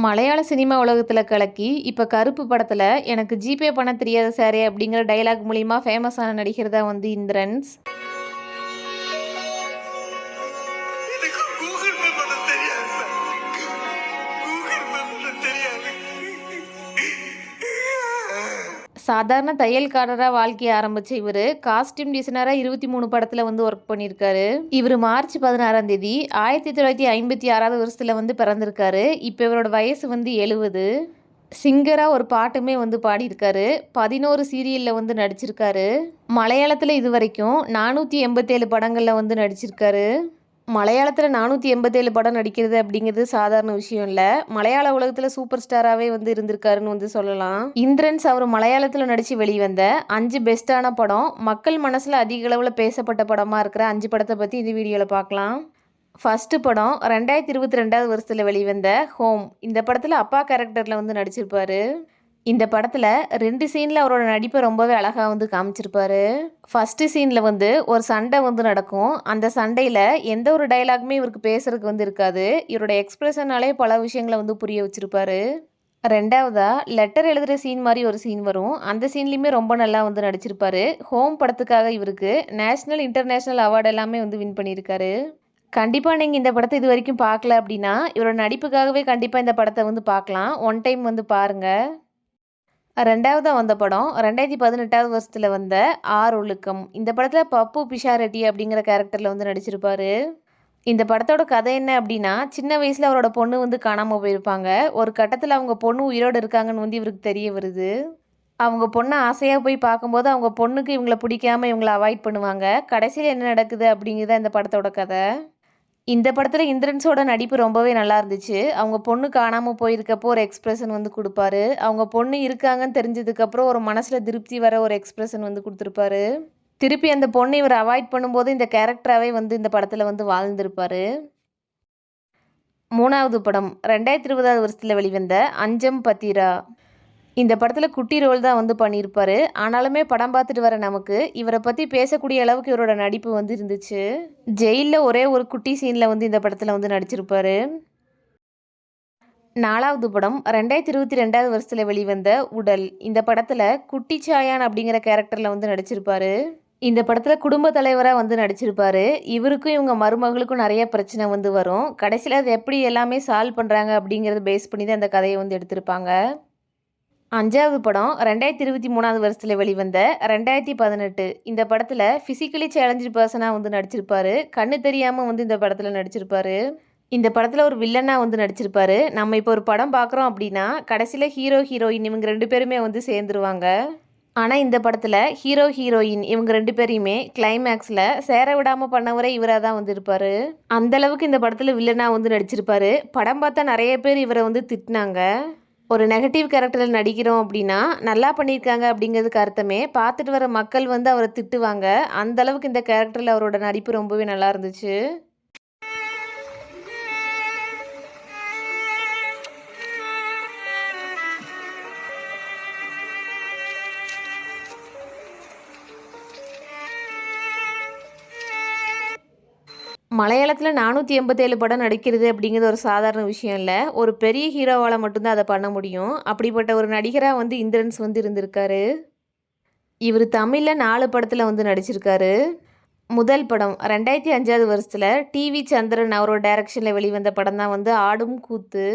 மலையாள சினிமா உலகத்தில் கலக்கி இப்போ கருப்பு படத்தில் எனக்கு ஜிபே பண்ண தெரியாத சாரே அப்படிங்கிற டைலாக் மூலிமா ஃபேமஸான நடிகர் தான் வந்து இந்திரன்ஸ். சாதாரண தையல்காரராக வாழ்க்கையை ஆரம்பித்த இவர் காஸ்டியூம் டிசைனராக 23 படத்தில் வந்து ஒர்க் பண்ணியிருக்காரு. இவர் மார்ச் 16ஆம் தேதி 1956 வருஷத்தில் வந்து பிறந்திருக்காரு. இப்போ இவரோட வயசு வந்து 70. சிங்கராக ஒரு பாட்டுமே வந்து பாடியிருக்காரு. 11 சீரியலில் வந்து நடிச்சிருக்காரு. மலையாளத்தில் இது வரைக்கும் 487 படங்களில் வந்து நடிச்சிருக்காரு. மலையாளத்தில் 487 படம் நடிக்கிறது அப்படிங்கிறது சாதாரண விஷயம் இல்லை. மலையாள உலகத்தில் சூப்பர் ஸ்டாராகவே வந்து இருந்திருக்காருன்னு வந்து சொல்லலாம். இந்திரன்ஸ் அவர் மலையாளத்தில் நடித்து வெளிவந்த 5 பெஸ்ட்டான படம், மக்கள் மனசில் அதிக அளவில் பேசப்பட்ட படமாக இருக்கிற 5 படத்தை பற்றி இந்த வீடியோவில் பார்க்கலாம். ஃபஸ்ட்டு படம் 2022 வருஷத்தில் வெளிவந்த ஹோம். இந்த படத்தில் அப்பா கேரக்டரில் வந்து நடிச்சிருப்பாரு. இந்த படத்தில் 2 சீனில் அவரோட நடிப்பை ரொம்பவே அழகாக வந்து காமிச்சிருப்பாரு. ஃபஸ்ட்டு சீனில் வந்து ஒரு சண்டை வந்து நடக்கும். அந்த சண்டையில் எந்த ஒரு டைலாகுமே இவருக்கு பேசுறதுக்கு வந்து இருக்காது. இவரோட எக்ஸ்பிரஷனாலே பல விஷயங்களை வந்து புரிய வச்சுருப்பாரு. ரெண்டாவதாக லெட்டர் எழுதுகிற சீன் மாதிரி ஒரு சீன் வரும். அந்த சீன்லேயுமே ரொம்ப நல்லா வந்து நடிச்சிருப்பாரு. ஹோம் படத்துக்காக இவருக்கு நேஷ்னல் இன்டர்நேஷ்னல் அவார்டு எல்லாமே வந்து வின் பண்ணியிருக்காரு. கண்டிப்பாக நீங்கள் இந்த படத்தை இது வரைக்கும் பார்க்கல அப்படின்னா இவரோட நடிப்புக்காகவே கண்டிப்பாக இந்த படத்தை வந்து பார்க்கலாம். ஒன் டைம் வந்து பாருங்கள். ரெண்டாவதாக வந்த படம் 2018 வருஷத்தில் வந்த ஆர் ஒழுக்கம். இந்த படத்தில் பப்பு பிஷாரெட்டி அப்படிங்கிற கேரக்டரில் வந்து நடிச்சிருப்பாரு. இந்த படத்தோட கதை என்ன அப்படின்னா, சின்ன வயசில் அவரோட பொண்ணு வந்து காணாமல் போயிருப்பாங்க. ஒரு கட்டத்தில் அவங்க பொண்ணு உயிரோடு இருக்காங்கன்னு வந்து இவருக்கு தெரிய வருது. அவங்க பொண்ணை ஆசையாக போய் பார்க்கும்போது அவங்க பொண்ணுக்கு இவங்களை பிடிக்காமல் இவங்களை அவாய்ட் பண்ணுவாங்க. கடைசியில் என்ன நடக்குது அப்படிங்கிறத இந்த படத்தோட கதை. இந்த படத்தில் இந்திரன்ஸோட நடிப்பு ரொம்பவே நல்லா இருந்துச்சு. அவங்க பொண்ணு காணாமல் போயிருக்கப்போ ஒரு எக்ஸ்பிரஷன் வந்து கொடுப்பாரு. அவங்க பொண்ணு இருக்காங்கன்னு தெரிஞ்சதுக்கப்புறம் ஒரு மனசில் திருப்தி வர ஒரு எக்ஸ்பிரஷன் வந்து கொடுத்துருப்பாரு. திருப்பி அந்த பொண்ணு இவர் அவாய்ட் பண்ணும்போது இந்த கேரக்டராகவே வந்து இந்த படத்தில் வந்து வாழ்ந்திருப்பார். மூணாவது படம் 2020 வருஷத்தில் வெளிவந்த அஞ்சம் பத்திரா. இந்த படத்தில் குட்டி ரோல் தான் வந்து பண்ணியிருப்பார். ஆனாலுமே படம் பார்த்துட்டு வர நமக்கு இவரை பற்றி பேசக்கூடிய அளவுக்கு இவரோட நடிப்பு வந்து இருந்துச்சு. ஜெயிலில் ஒரே ஒரு குட்டி சீனில் வந்து இந்த படத்தில் வந்து நடிச்சிருப்பார். நாலாவது படம் 2022 வருஷத்தில் வெளிவந்த உடல். இந்த படத்தில் குட்டி சாயான் அப்படிங்கிற கேரக்டரில் வந்து நடிச்சிருப்பார். இந்த படத்தில் குடும்ப தலைவராக வந்து நடிச்சிருப்பார். இவருக்கும் இவங்க மருமகளுக்கும் நிறைய பிரச்சனை வந்து வரும். கடைசியில் அது எப்படி எல்லாமே சால்வ் பண்ணுறாங்க அப்படிங்கிறத பேஸ் பண்ணி தான் அந்த கதையை வந்து எடுத்திருப்பாங்க. அஞ்சாவது படம் 2023 வருஷத்தில் வெளிவந்த 2018. இந்த படத்தில் ஃபிசிக்கலி சேலஞ்சு பர்சனாக வந்து நடிச்சிருப்பாரு. கண்ணு தெரியாமல் வந்து இந்த படத்தில் நடிச்சிருப்பாரு. இந்த படத்தில் ஒரு வில்லனாக வந்து நடிச்சிருப்பாரு. நம்ம இப்போ ஒரு படம் பார்க்குறோம் அப்படின்னா கடைசியில் ஹீரோ ஹீரோயின் இவங்க 2 பேருமே வந்து சேர்ந்துருவாங்க. ஆனால் இந்த படத்தில் ஹீரோ ஹீரோயின் இவங்க 2 பேரையுமே கிளைமேக்ஸில் சேர விடாமல் பண்ணவரே இவராக தான் வந்து இருப்பார். அந்தளவுக்கு இந்த படத்தில் வில்லனாக வந்து நடிச்சிருப்பாரு. படம் பார்த்தா நிறைய பேர் இவரை வந்து திட்டினாங்க. ஒரு நெகட்டிவ் கேரக்டரில் நடிக்கிறோம் அப்படின்னா நல்லா பண்ணியிருக்காங்க அப்படிங்கிறதுக்கு அர்த்தமே பார்த்துட்டு வர மக்கள் வந்து அவரை திட்டுவாங்க. அந்தளவுக்கு இந்த கேரக்டரில் அவரோட நடிப்பு ரொம்பவே நல்லா இருந்துச்சு. மலையாளத்தில் 487 படம் நடிக்கிறது அப்படிங்கிறது ஒரு சாதாரண விஷயம் இல்லை. ஒரு பெரிய ஹீரோவால் மட்டும்தான் அதை பண்ண முடியும். அப்படிப்பட்ட ஒரு நடிகராக வந்து இந்திரன்ஸ் வந்து இருந்திருக்காரு. இவர் தமிழில் 4 படத்தில் வந்து நடிச்சிருக்காரு. முதல் படம் 2005 வருஷத்தில் டிவி சந்திரன் அவரோட டைரக்ஷனில் வெளிவந்த படம் தான் வந்து ஆடும் கூத்து.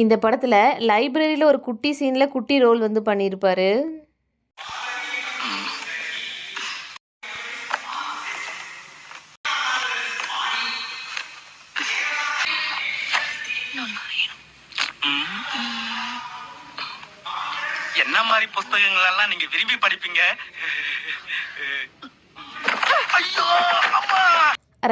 இந்த படத்தில் லைப்ரரியில் ஒரு குட்டி சீனில் குட்டி ரோல் வந்து பண்ணியிருப்பார். என்ன மாதிரி புத்தகங்கள் எல்லாம் நீங்க விரும்பி படிப்பீங்க?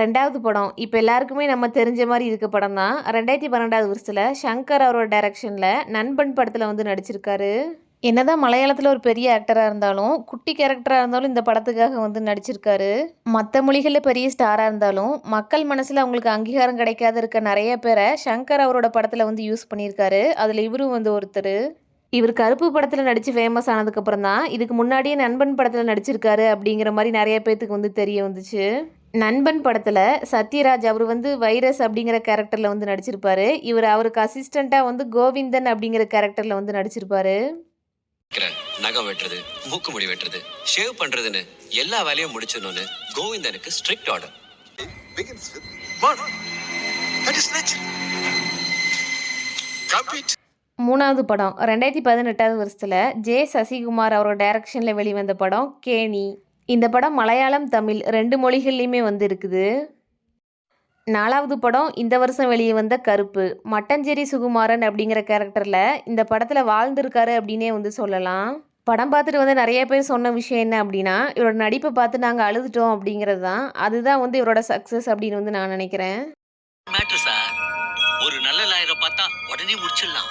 ரெண்டாவது படம் இப்போ எல்லாருக்குமே நம்ம தெரிஞ்ச மாதிரி இருக்க படம் தான். 2012 வருஷத்தில் சங்கர் அவரோட டைரக்ஷனில் நண்பன் படத்தில் வந்து நடிச்சிருக்காரு. என்னதான் மலையாளத்தில் ஒரு பெரிய ஆக்டராக இருந்தாலும் குட்டி கேரக்டராக இருந்தாலும் இந்த படத்துக்காக வந்து நடிச்சிருக்காரு. மற்ற மொழிகளில் பெரிய ஸ்டாராக இருந்தாலும் மக்கள் மனசில் அவங்களுக்கு அங்கீகாரம் கிடைக்காத இருக்க நிறைய பேரை சங்கர் அவரோட படத்தில் வந்து யூஸ் பண்ணியிருக்காரு. அதில் இவரும் வந்து ஒருத்தர். இவர் கருப்பு படத்தில் நடித்து ஃபேமஸ் ஆனதுக்கப்புறம் தான் இதுக்கு முன்னாடியே நண்பன் படத்தில் நடிச்சிருக்காரு அப்படிங்கிற மாதிரி நிறைய பேர்த்துக்கு வந்து தெரிய வந்துச்சு. நண்பன் படத்தில் சத்யராஜ் அவர் வந்து வைரஸ் அப்படிங்கிற கேரக்டரில் வந்து நடிச்சிருப்பாரு. இவர் அவருக்கு அசிஸ்டண்ட்டாக வந்து கோவிந்தன் அப்படிங்கிற கேரக்டரில் வந்து நடிச்சிருப்பாரு. நகம் வெட்டுறது, மூக்குமுடி வெட்டுறது, ஷேவ் பண்றதுன்னு எல்லா வேலையும் முடிச்சிடணும்னு கோவிந்தனுக்கு ஸ்ட்ரிக்ட் ஆர்டர். மூணாவது படம் 2018 வருஷத்தில் ஜே சசிகுமார் அவரோட டைரக்ஷனில் வெளிவந்த படம் கேணி. இந்த படம் மலையாளம் தமிழ் 2 மொழிகள்லையுமே வந்து இருக்குது. நாலாவது படம் இந்த வருஷம் வெளியே வந்த கருப்பு. மட்டஞ்சேரி சுகுமாரன் அப்படிங்கிற கேரக்டரில் இந்த படத்தில் வாழ்ந்திருக்காரு அப்படின்னே வந்து சொல்லலாம். படம் பார்த்துட்டு வந்து நிறைய பேர் சொன்ன விஷயம் என்ன அப்படின்னா, இவரோட நடிப்பை பார்த்து நாங்கள் அழுதுட்டோம் அப்படிங்கிறது தான். அதுதான் வந்து இவரோட சக்ஸஸ் அப்படின்னு வந்து நான் நினைக்கிறேன். மேட்ரு சார், ஒரு நல்ல லாயரை பார்த்தா உடனே முடிச்சிடலாம்.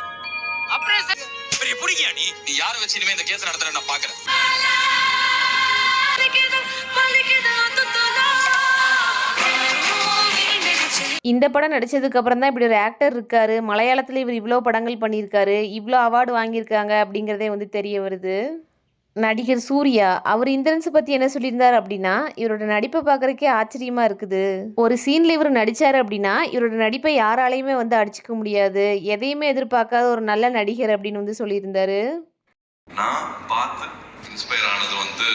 அப்படியே சார் பெரிய புடிக்கியா நீ யாரை வச்சு இனிமே இந்த கேஸ் நடத்துற நான் பாக்குறேன். இந்த படம் நடிச்சதுக்கு அப்புறம் தான் இப்படி ஒரு ஆக்டர் இருக்காரு, மலையாளத்தில் இவர் இவ்வளோ படங்கள் பண்ணியிருக்காரு, இவ்வளோ அவார்டு வாங்கியிருக்காங்க அப்படிங்கிறதே வந்து தெரிய வருது. நடிகர் சூர்யா அவர் இந்திரன்ஸை பற்றி என்ன சொல்லியிருந்தார் அப்படின்னா, இவரோட நடிப்பை பார்க்குறக்கே ஆச்சரியமாக இருக்குது. ஒரு சீனில் இவர் நடித்தார் அப்படின்னா இவரோட நடிப்பை யாராலையுமே வந்து அடிச்சுக்க முடியாது, எதையுமே எதிர்பார்க்காத ஒரு நல்ல நடிகர் அப்படின்னு வந்து சொல்லியிருந்தாரு. நான் பார்த்து இன்ஸ்பயர் ஆனது வந்து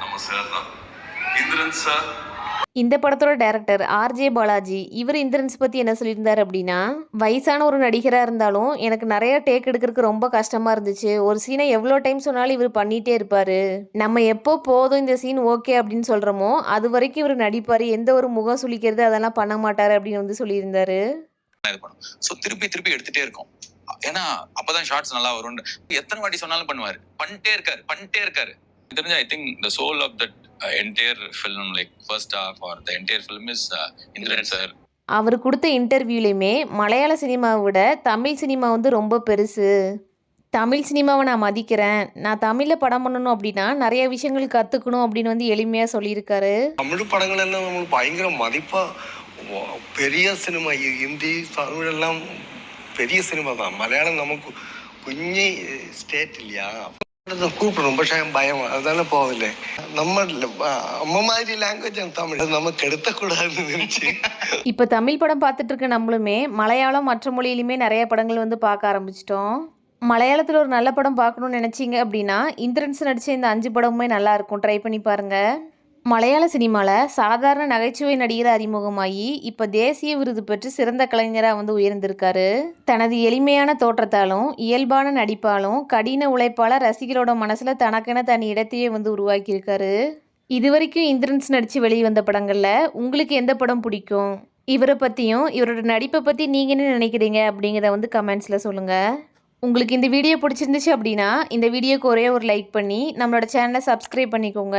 நம்ம சார் தான், இந்திரன் சார். இந்த படத்தோட டைரக்டர் ஆர்ஜே பாலாஜி இவர் இந்திரன்ஸ் பற்றி என்ன சொல்லியிருந்தார் அப்படின்னா, வயசான ஒரு நடிகராக இருந்தாலும் எனக்கு நிறைய டேக் எடுக்கிறதுக்கு ரொம்ப கஷ்டமாக இருந்துச்சு. ஒரு சீனை எவ்வளோ டைம் சொன்னாலும் இவர் பண்ணிகிட்டே இருப்பார். நம்ம எப்போ போதும் இந்த சீன் ஓகே அப்படின்னு சொல்கிறோமோ அது வரைக்கும் இவர் நடிப்பார். எந்த ஒரு முகம் சுளிக்கிறது அதெல்லாம் பண்ண மாட்டார் அப்படின்னு வந்து சொல்லியிருந்தாரு. ஸோ திருப்பி திருப்பி எடுத்துகிட்டே இருக்கும். ஏன்னா அப்போதான் ஷார்ட்ஸ் நல்லா வரும். எத்தனை வாட்டி சொன்னாலும் பண்ணிட்டே இருக்காரு. தெரிஞ்சு I think the soul of that entire film, like first half or the entire film is Indrans sir. அவர் கொடுத்த இன்டர்வியூலையுமே மலையாள சினிமாவை விட தமிழ் சினிமா வந்து ரொம்ப பெருசு, தமிழ் சினிமாவை நான் மதிக்கிறேன், நான் தமிழில் படம் பண்ணணும் அப்படின்னா நிறைய விஷயங்கள் கற்றுக்கணும் அப்படின்னு வந்து எளிமையாக சொல்லியிருக்காரு. தமிழ் படங்கள் எல்லாம் நம்மளுக்கு பயங்கர மதிப்பாக பெரிய சினிமா. ஹிந்தி தமிழ் எல்லாம் பெரிய சினிமா தான். மலையாளம் நமக்கு குഞ്ഞി ஸ்டேட் இல்லையா, கூப்பிடணும். പക്ഷേ பயம் அதுதானே போகல. நம்ம அம்மா மாதிரி லாங்குவேஜ் தமிழ் நமக்கு எடுத்தக்கூடாதுன்னு நினைச்சு இப்போ தமிழ் படம் பார்த்துட்டு இருக்க நம்மளுமே மலையாளம் மற்ற மொழியிலுமே நிறைய படங்கள் வந்து பார்க்க ஆரம்பிச்சிட்டோம். மலையாளத்தில் ஒரு நல்ல படம் பார்க்கணுன்னு நினச்சிங்க அப்படின்னா இந்திரன்ஸ் நடித்த இந்த 5 படமுமே நல்லாயிருக்கும், ட்ரை பண்ணி பாருங்கள். மலையாள சினிமாவில் சாதாரண நகைச்சுவை நடிகர் அறிமுகமாகி இப்போ தேசிய விருது பெற்று சிறந்த கலைஞராக வந்து உயர்ந்திருக்காரு. தனது எளிமையான தோற்றத்தாலும் இயல்பான நடிப்பாலும் கடின உழைப்பால் ரசிகரோட மனசில் தனக்கென தனி இடத்தையே வந்து உருவாக்கியிருக்காரு. இது வரைக்கும் இந்திரன்ஸ் நடித்து வெளிவந்த படங்களில் உங்களுக்கு எந்த படம் பிடிக்கும்? இவரை பற்றியும் இவரோட நடிப்பை பற்றி நீங்கள் என்ன நினைக்கிறீங்க அப்படிங்கிறத வந்து கமெண்ட்ஸில் சொல்லுங்கள். உங்களுக்கு இந்த வீடியோ பிடிச்சிருந்துச்சு அப்படின்னா இந்த வீடியோக்கு ஒரே ஒரு லைக் பண்ணி நம்மளோட சேனலை சப்ஸ்கிரைப் பண்ணிக்கோங்க.